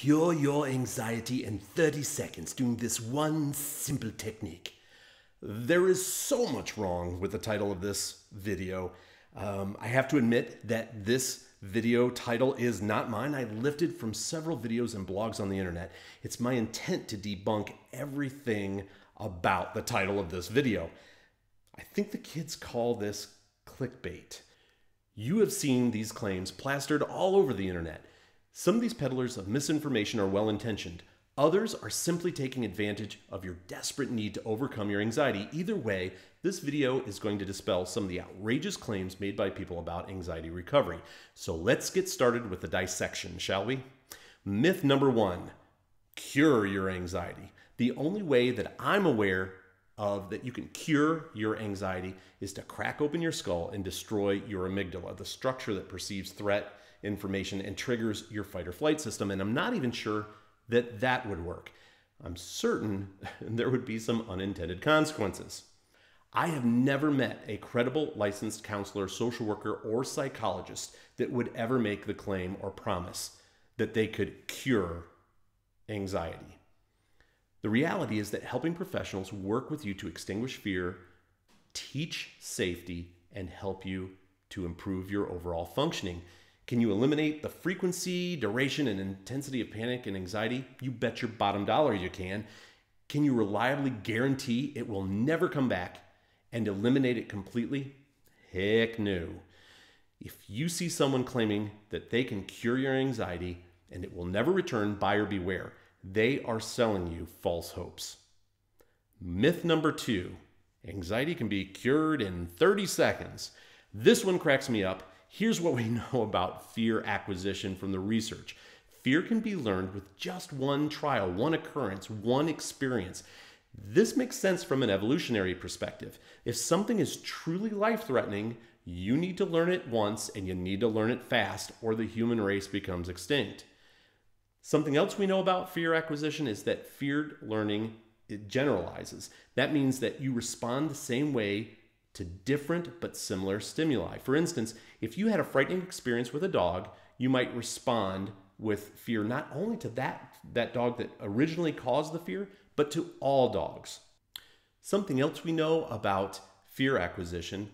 Cure your anxiety in 30 seconds doing this one simple technique. There is so much wrong with the title of this video. I have to admit that this video title is not mine. I lifted from several videos and blogs on the internet. It's my intent to debunk everything about the title of this video. I think the kids call this clickbait. You have seen these claims plastered all over the internet. Some of these peddlers of misinformation are well-intentioned. Others are simply taking advantage of your desperate need to overcome your anxiety. Either way, this video is going to dispel some of the outrageous claims made by people about anxiety recovery. So let's get started with the dissection, shall we? Myth number one, cure your anxiety. The only way that I'm aware of that you can cure your anxiety is to crack open your skull and destroy your amygdala, the structure that perceives threat information and triggers your fight or flight system. And I'm not even sure that that would work. I'm certain there would be some unintended consequences. I have never met a credible licensed counselor, social worker, or psychologist that would ever make the claim or promise that they could cure anxiety. The reality is that helping professionals work with you to extinguish fear, teach safety, and help you to improve your overall functioning. Can you eliminate the frequency, duration, and intensity of panic and anxiety? You bet your bottom dollar you can. Can you reliably guarantee it will never come back and eliminate it completely? Heck no. If you see someone claiming that they can cure your anxiety and it will never return, buyer beware. They are selling you false hopes. Myth number two, anxiety can be cured in 30 seconds. This one cracks me up. Here's what we know about fear acquisition from the research. Fear can be learned with just one trial, one occurrence, one experience. This makes sense from an evolutionary perspective. If something is truly life-threatening, you need to learn it once and you need to learn it fast or the human race becomes extinct. Something else we know about fear acquisition is that fear learning, it generalizes. That means that you respond the same way to different but similar stimuli. For instance, if you had a frightening experience with a dog, you might respond with fear not only to that dog that originally caused the fear, but to all dogs. Something else we know about fear acquisition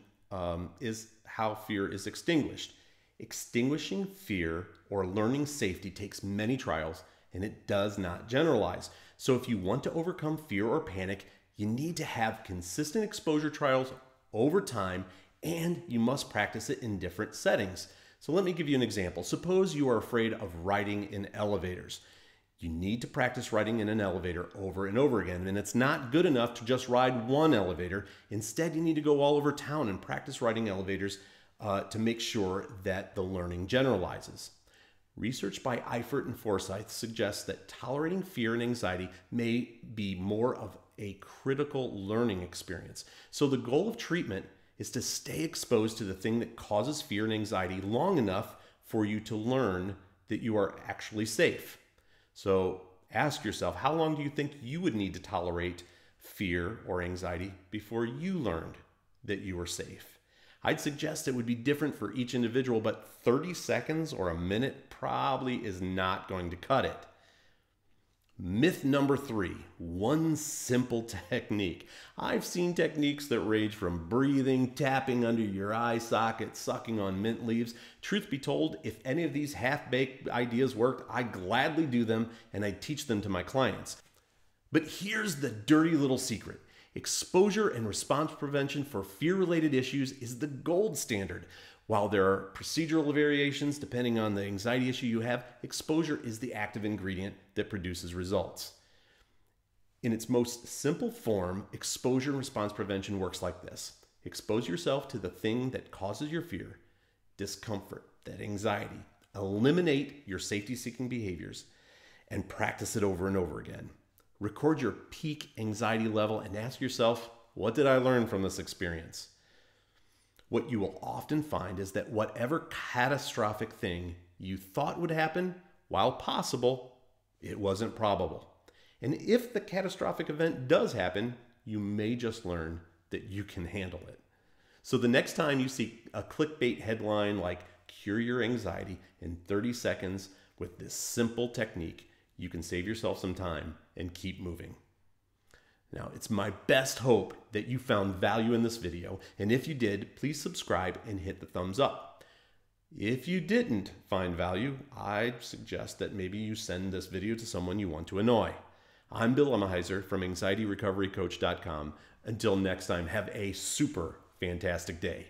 is how fear is extinguished. Extinguishing fear or learning safety takes many trials, and it does not generalize. So if you want to overcome fear or panic, you need to have consistent exposure trials over time, and you must practice it in different settings. So let me give you an example. Suppose you are afraid of riding in elevators. You need to practice riding in an elevator over and over again, and it's not good enough to just ride one elevator. Instead, you need to go all over town and practice riding elevators to make sure that the learning generalizes. Research by Eifert and Forsyth suggests that tolerating fear and anxiety may be more of a critical learning experience. So the goal of treatment is to stay exposed to the thing that causes fear and anxiety long enough for you to learn that you are actually safe. So ask yourself, how long do you think you would need to tolerate fear or anxiety before you learned that you were safe? I'd suggest it would be different for each individual, but 30 seconds or a minute probably is not going to cut it. Myth number three, one simple technique. I've seen techniques that range from breathing, tapping under your eye socket, sucking on mint leaves. Truth be told, if any of these half-baked ideas worked, I gladly do them and I teach them to my clients. But here's the dirty little secret. Exposure and response prevention for fear-related issues is the gold standard. While there are procedural variations depending on the anxiety issue you have, exposure is the active ingredient that produces results. In its most simple form, exposure and response prevention works like this. Expose yourself to the thing that causes your fear, discomfort, that anxiety. Eliminate your safety-seeking behaviors and practice it over and over again. Record your peak anxiety level and ask yourself, what did I learn from this experience? What you will often find is that whatever catastrophic thing you thought would happen, while possible, it wasn't probable. And if the catastrophic event does happen, you may just learn that you can handle it. So the next time you see a clickbait headline like cure your anxiety in 30 seconds with this simple technique, you can save yourself some time and keep moving. Now, it's my best hope that you found value in this video, and if you did, please subscribe and hit the thumbs up. If you didn't find value, I suggest that maybe you send this video to someone you want to annoy. I'm Bill Lemmerheiser from anxietyrecoverycoach.com. Until next time, have a super fantastic day.